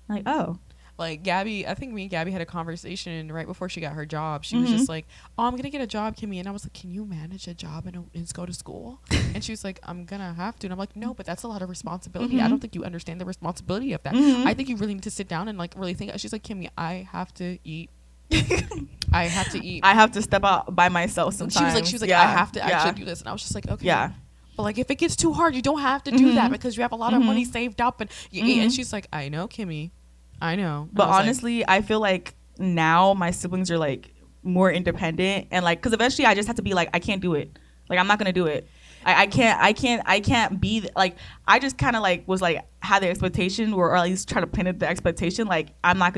Like, oh. like Gabby, I think me and Gabby had a conversation right before she got her job. She was just like, oh, I'm gonna get a job, Kimmie. And I was like, can you manage a job and go to school? And she was like, I'm gonna have to. And I'm like, no, but that's a lot of responsibility. I don't think you understand the responsibility of that. I think you really need to sit down and like really think. She's like, Kimmie, I have to eat. I have to eat. I have to step out by myself sometimes. She was like, I have to actually do this. And I was just like, okay. Yeah. But like, if it gets too hard, you don't have to do that because you have a lot of money saved up and you eat. And she's like, I know, Kimmie. I know. But honestly, I feel like now my siblings are like more independent and like, because eventually I just have to be like, I can't do it. Like, I'm not gonna do it. I can't be like, I just kind of like was like had the expectation or at least try to pin it the expectation like I'm not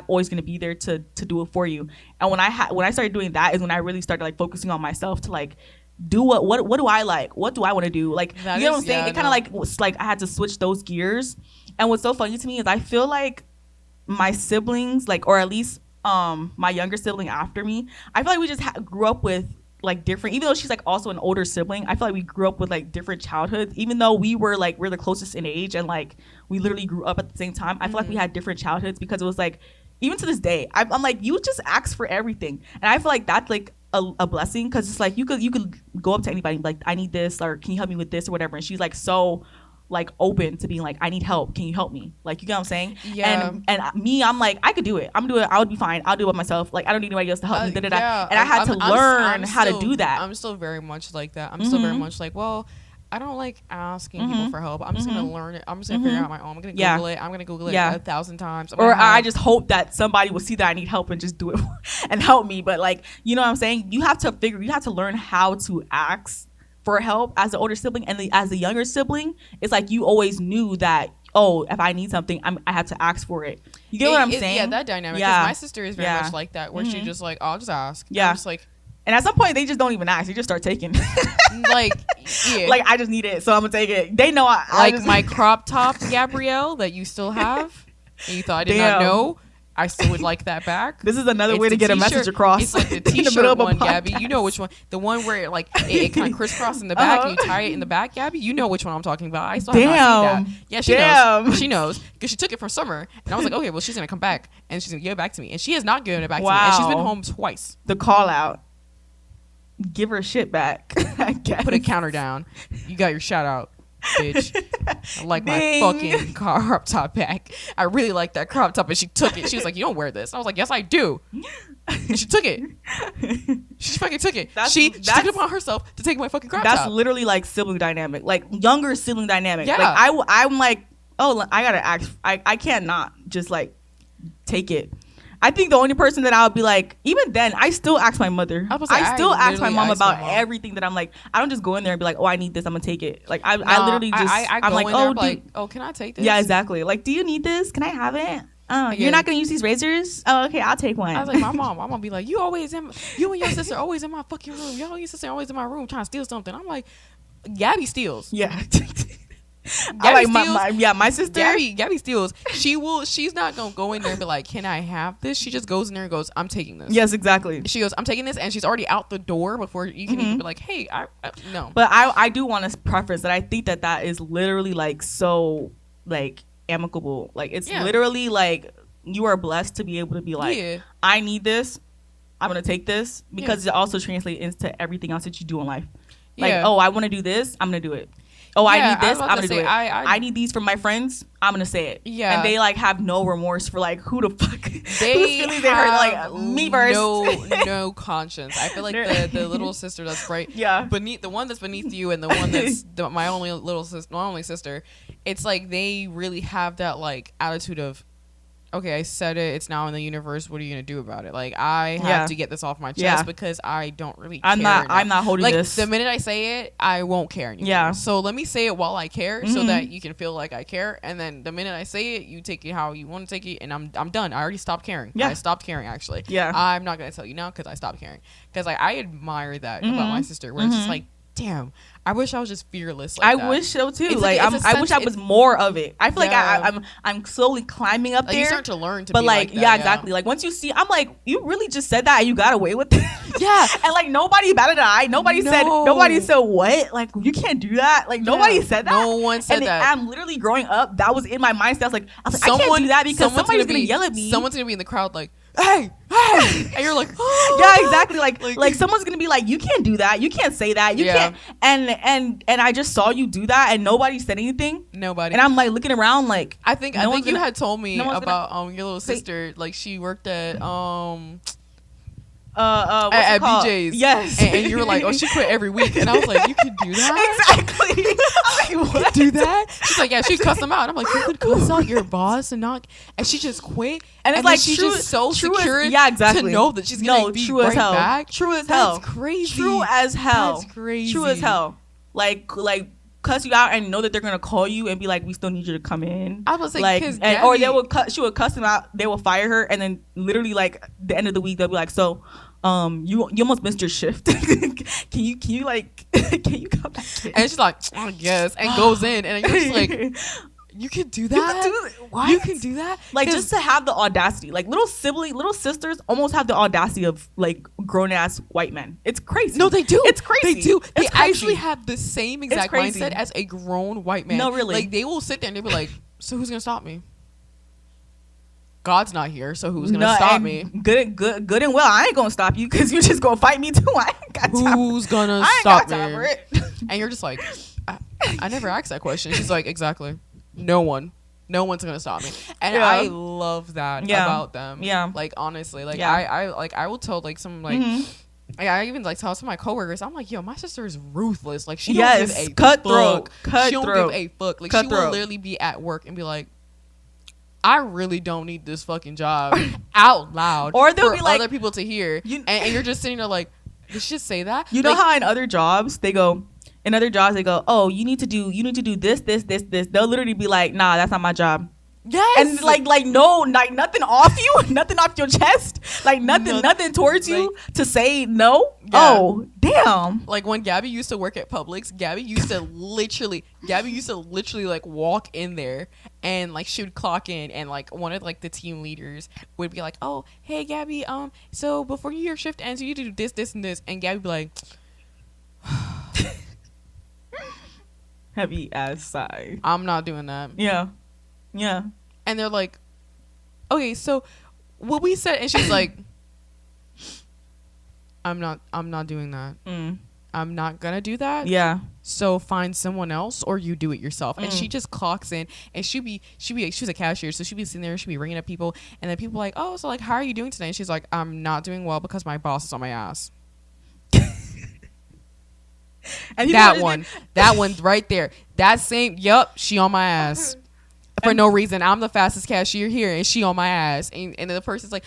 always gonna be there to do it for you. And when I started doing that is when I really started like focusing on myself to like do what do I like, what do I want to do, like that, you know what I'm saying? It kind of like was like I had to switch those gears. And what's so funny to me is I feel like my siblings, like, or at least my younger sibling after me, I feel like we just grew up with like different, even though she's like also an older sibling, I feel like we grew up with like different childhoods, even though we're the closest in age and like we literally grew up at the same time. I feel like we had different childhoods because it was like, even to this day, I'm like, you just ask for everything. And I feel like that's like a blessing because it's like you could go up to anybody like, I need this, or can you help me with this or whatever. And she's like so like open to being like, I need help, can you help me, like, you get what I'm saying? And me, I'm like, I could do it, I would be fine, I'll do it myself, like I don't need anybody else to help me, and I had to learn how to do that. I'm still very much like that. I'm still very much like, well, I don't like asking people for help. I'm just gonna learn it. I'm just gonna figure it out my own. I'm gonna Google it. I'm gonna Google it 1,000 times. Or I just hope that somebody will see that I need help and just do it and help me. But like, you know what I'm saying? You have to learn how to ask for help as the older sibling, and as the younger sibling, it's like you always knew that, oh, if I need something, I have to ask for it. You get what I'm saying? Yeah, that dynamic. Because my sister is very much like that, where she just like, oh, I'll just ask. Yeah. I'm just like, and at some point, they just don't even ask. They just start taking. Like, yeah. Like, I just need it, so I'm gonna take it. They know my crop top, Gabrielle, that you still have, and you thought I did not know. I still would like that back. This is another way to get a message across. It's like the t-shirt one, Gabby. You know which one. The one where it kind of crisscross in the back and you tie it in the back, Gabby. You know which one I'm talking about. I still have not seen that. Yeah, she knows. She knows because she took it from Summer. And I was like, okay, well, she's going to come back and she's going to give it back to me. And she has not given it back to me. And she's been home twice. The call out. Give her shit back, I guess. Put a counter down. You got your shout out, bitch. I like my fucking crop top back. I really like that crop top. And she took it. She was like, you don't wear this. I was like, yes, I do. And she took it. She fucking took it. She took it upon herself to take my fucking crop top. That's literally like sibling dynamic. Like younger sibling dynamic. Yeah. Like I'm like, oh, I gotta ask. I can't not just like take it. I think the only person that I would be like, even then, I still ask my mother. I still ask my mom about everything that I'm like, I don't just go in there and be like, oh, I need this, I'm gonna take it. Like I literally just, I'm like, oh, can I take this? Yeah, exactly. Like, do you need this? Can I have it? Oh, you're not gonna use these razors? Oh, okay, I'll take one. I was like, I'm gonna be like, you and your sister always in my fucking room. Y'all and your sister always in my room trying to steal something. I'm like, Gabby steals. Yeah. Gabby steals. My sister. Gabby steals. She's not gonna go in there and be like, can I have this? She just goes in there and goes, I'm taking this. Yes, exactly. She goes, I'm taking this, and she's already out the door before you can even be like, hey, no. But I do want to preface that I think that is literally like so like amicable. Like it's literally like you are blessed to be able to be like, I need this, I'm gonna take this, because it also translates into everything else that you do in life. Like, oh, I want to do this, I'm gonna do it. Oh, I need this, I'm gonna do it. I need these from my friends, I'm gonna say it. Yeah. And they like have no remorse for like who the fuck whose feelings they hurt, like me first. No conscience. I feel like the little sister that's right beneath, the one that's beneath you, and the one that's my only sister, it's like they really have that like attitude of, okay, I said it, it's now in the universe, what are you gonna do about it? Like, I have to get this off my chest because I don't really care. I'm not holding like, this. The minute I say it, I won't care anymore. Yeah. So let me say it while I care, so that you can feel like I care. And then the minute I say it, you take it how you want to take it, and I'm done. I already stopped caring. Yeah. I stopped caring, actually. Yeah. I'm not gonna tell you now because I stopped caring. Because I admire that about my sister, where it's just like, damn, I wish I was just fearless. I wish so too. Like I wish I was more of it. I feel like I'm slowly climbing up there. You start to learn to but be like that, yeah, exactly. Like once you see, I'm like, you really just said that and you got away with it. Yeah. And like nobody batted an eye. Nobody said what? Like you can't do that. Like nobody said that. No one said and that. I'm literally growing up. That was in my mindset. I was like, I can't do that because somebody's gonna yell at me. Someone's gonna be in the crowd like, hey, and you're like, oh. Yeah, exactly. Like someone's gonna be like, you can't do that. You can't say that. You can't. And I just saw you do that, and nobody said anything. Nobody. And I'm like looking around, like I think you had told me about your little sister. Like she worked at at BJ's. Yes. And you were like, oh, she quit every week. And I was like, you could do that? Exactly. I'm like, what? Do that? She's like, yeah, she cussed them out. And I'm like, you could cuss out your boss and not, and she just quit. And it's like she's just so secure exactly. to know that she's gonna be true right as hell. back. True as hell. That's crazy. True as hell. That's crazy. True as hell. Like cuss you out and know that they're gonna call you and be like, we still need you to come in. I was like, or she would cuss them out. They will fire her, and then literally like the end of the week they'll be like, so you almost missed your shift. can you come back in? And she's like, I guess, and goes in, and you're just like, you can do that? What? You can do that? Like just to have the audacity. Like little sisters almost have the audacity of like grown ass white men. It's crazy. No, they do. It's crazy. They do. They crazy. actually have the same exact mindset as a grown white man. No, really. Like they will sit there and they'll be like, so who's gonna stop me? God's not here, so who's gonna stop me? Good and well, I ain't gonna stop you because you're just gonna fight me too. I ain't got time. Who's gonna stop me? And you're just like, I never asked that question. She's like, exactly. No one's gonna stop me. And I love that about them. Yeah. Like honestly, like I will tell like some like I even like tell some of my coworkers, I'm like, yo, my sister is ruthless. Like she don't give a cutthroat. She don't give a fuck. Like she will literally be at work and be like, I really don't need this fucking job out loud, or they'll for be like other people to hear, and you're just sitting there like, did she just say that? You know how in other jobs they go, oh, you need to do this. They'll literally be like, nah, that's not my job. Yes. And like no, like nothing off you, nothing off your chest, like nothing towards you to say no. Yeah. Oh, damn. Like when Gabby used to work at Publix, Gabby used to literally like walk in there and like she would clock in, and like one of like the team leaders would be like, oh, hey Gabby, so before your shift ends, you do this and this, and Gabby would be like, heavy ass sigh. I'm not doing that. Yeah. And they're like, okay, so what we said, and she's like, I'm not doing that. I'm not gonna do that. Yeah. So find someone else, or you do it yourself. And she just clocks in, and she was a cashier, so she'd be sitting there, she'd be ringing up people, and then people like, oh, so like, how are you doing today? And she's like, I'm not doing well because my boss is on my ass. And that one's right there. That same, she on my ass. For no reason. I'm the fastest cashier here, and she on my ass. And then the person's like,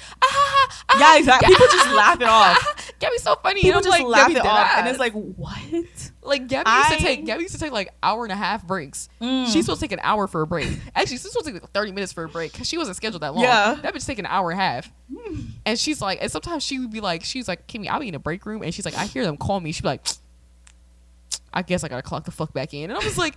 yeah, exactly. People just laugh it off. Gabby's so funny. People just like, laugh it off, and it's like, what? Like Gabby used to take like hour and a half breaks. She's supposed to take an hour for a break. Actually, she's supposed to take like 30 minutes for a break because she wasn't scheduled that long. Yeah, that bitch take an hour and a half. And she's like, and sometimes she would be like, she's like, Kimmie, I'll be in a break room, and she's like, I hear them call me. She'd be like, I guess I gotta clock the fuck back in. And I was like,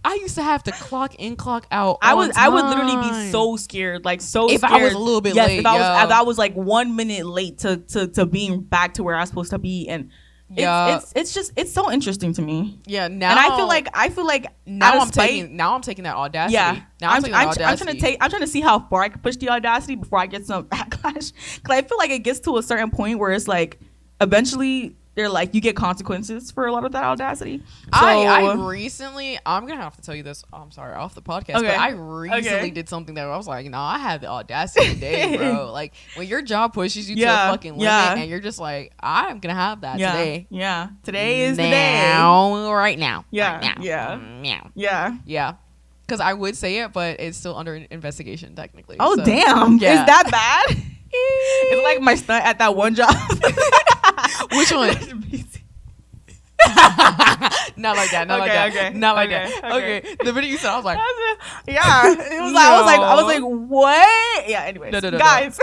I used to have to clock in, clock out. I would literally be so scared, like if I was a little bit late. If I was like 1 minute late to being back to where I was supposed to be, and it's so interesting to me. Yeah, now and I feel like now I'm taking that audacity. Yeah, now I'm trying to see how far I can push the audacity before I get some backlash. Because I feel like it gets to a certain point where it's like eventually they're like, you get consequences for a lot of that audacity. So, I'm gonna have to tell you this. I'm sorry, off the podcast. Okay. But I recently did something that I was like, I had the audacity today, bro. Like when your job pushes you to a fucking limit, and you're just like, I'm gonna have that today. Yeah, today is the day. Right now. Yeah, right now. Yeah. Because I would say it, but it's still under investigation technically. Oh, so, damn! Yeah. Is that bad? It's like my stunt at that one job. Which one? Not like that. Okay. The minute you said, I was like, yeah. It was like, I was like, what? Yeah. Anyways, guys,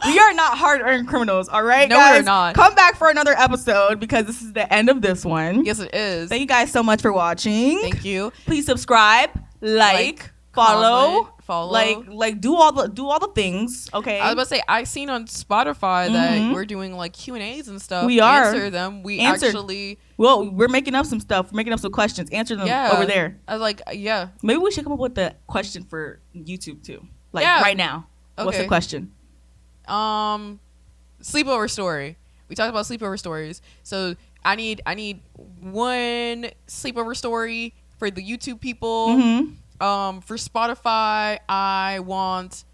We are not hard-earned criminals, all right, No, guys? we're not. Come back for another episode because this is the end of this one. Yes, it is. Thank you guys so much for watching. Thank you. Please subscribe, like follow, comment, like do all the things. Okay. I was about to say, I seen on Spotify that we're doing like Q&As and stuff. We are. Answer them. Actually. Well, we're making up some stuff. We're making up some questions. Answer them over there. I was like, yeah. Maybe we should come up with the question for YouTube too. Like right now. Okay. What's the question? Sleepover story. We talked about sleepover stories. So I need one sleepover story for the YouTube people. For Spotify, I want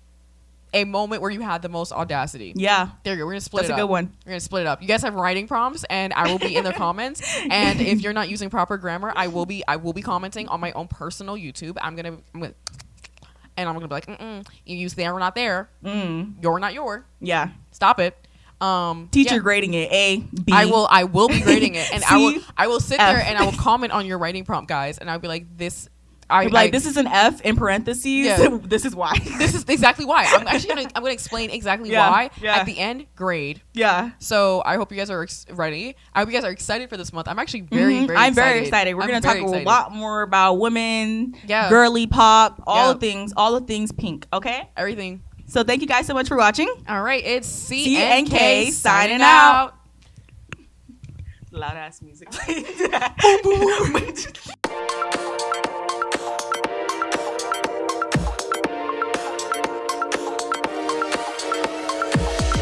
a moment where you had the most audacity. Yeah. There you go. We're going to split it up. That's a good one. We're going to split it up. You guys have writing prompts, and I will be in the comments. And if you're not using proper grammar, I will be commenting on my own personal YouTube. I'm gonna be like, you use there or not there. You're not your. Yeah. Stop it. Teacher grading it A, B. I will be grading it, and C, I will sit F. there and I will comment on your writing prompt, guys, and I'll be like, this. This is an F in parentheses. Yeah. This is why. This is exactly why. I'm gonna explain exactly why at the end. Grade. Yeah. So I hope you guys are ready. I hope you guys are excited for this month. I'm actually very I'm very excited. We're gonna talk a lot more about women, girly pop, all the things pink. Okay. Everything. So thank you guys so much for watching. All right, it's C&K signing out. Loud ass music.